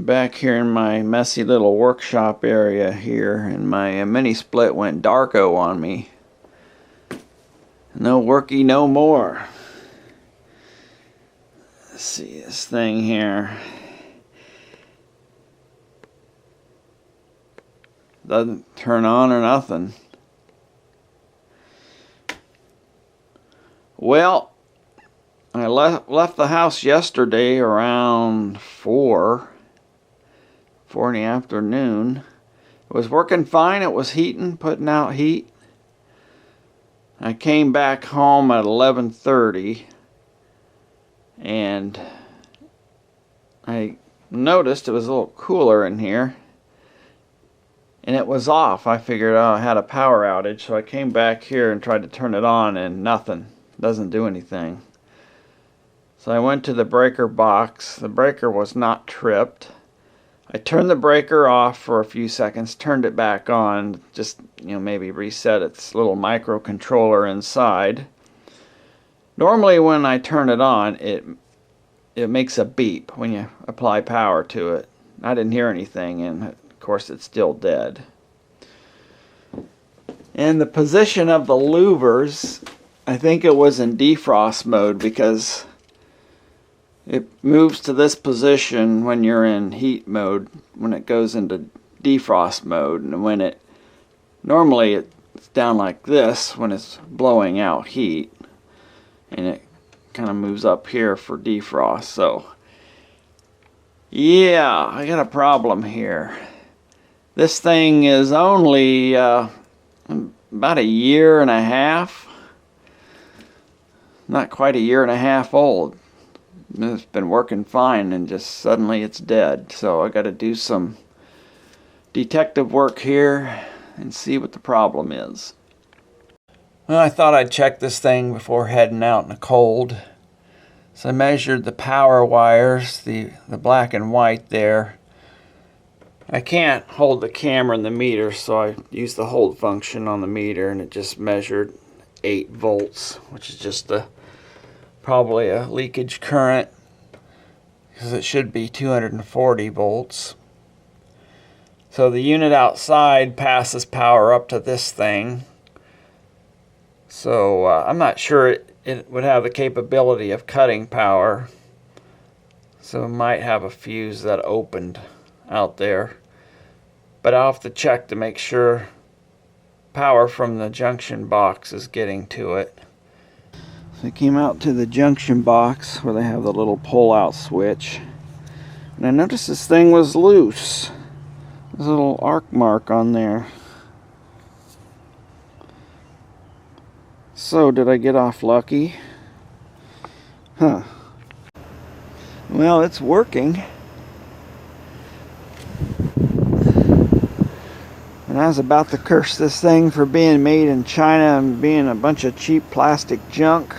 Back here in my messy little workshop area here, and my mini split went darko on me. No worky no more. Let's see this thing here. Doesn't turn on or nothing. Well, I left the house yesterday around 4 in the afternoon. It was working fine. It was heating, putting out heat. I came back home at 11:30 and I noticed it was a little cooler in here and it was off. I figured I had a power outage, so I came back here and tried to turn it on and nothing. Doesn't do anything. So I went to the breaker box. The breaker was not tripped. I turned the breaker off for a few seconds, turned it back on, just maybe reset its little microcontroller inside. Normally when I turn it on, it makes a beep when you apply power to it. I didn't hear anything, and of course it's still dead. And the position of the louvers, I think it was in defrost mode, because it moves to this position when you're in heat mode, when it goes into defrost mode, and when it normally it's down like this when it's blowing out heat, and it kind of moves up here for defrost. So yeah, I got a problem here. This thing is only about a year and a half, not quite a year and a half old. It's been working fine, and just suddenly it's dead. So I got to do some detective work here and see what the problem is. Well, I thought I'd check this thing before heading out in the cold. So I measured the power wires, the black and white there. I can't hold the camera and the meter, so I used the hold function on the meter, and it just measured 8 volts, which is just probably a leakage current, because it should be 240 volts. So the unit outside passes power up to this thing. So I'm not sure it would have the capability of cutting power. So it might have a fuse that opened out there. But I'll have to check to make sure power from the junction box is getting to it. So I came out to the junction box where they have the little pull-out switch, and I noticed this thing was loose. There's a little arc mark on there. So did I get off lucky? Huh. Well, it's working. And I was about to curse this thing for being made in China and being a bunch of cheap plastic junk.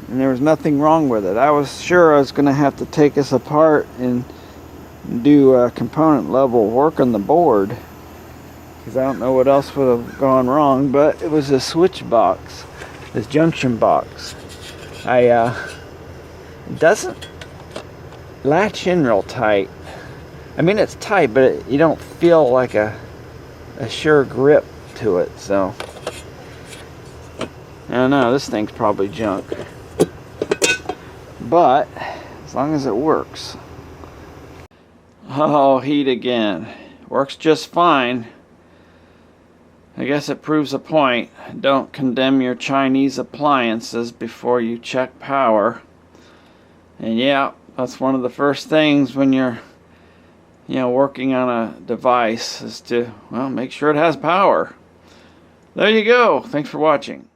And there was nothing wrong with it. I was sure I was going to have to take this apart and do component level work on the board, because I don't know what else would have gone wrong. But it was a switch box, this junction box. It doesn't latch in real tight. I mean, it's tight, but you don't feel like a sure grip to it. So I don't know, this thing's probably junk, but as long as it works. Oh, heat again. Works just fine. I guess it proves a point. Don't condemn your Chinese appliances before you check power. And yeah, that's one of the first things when you're working on a device, is to, well, make sure it has power. There you go. Thanks for watching.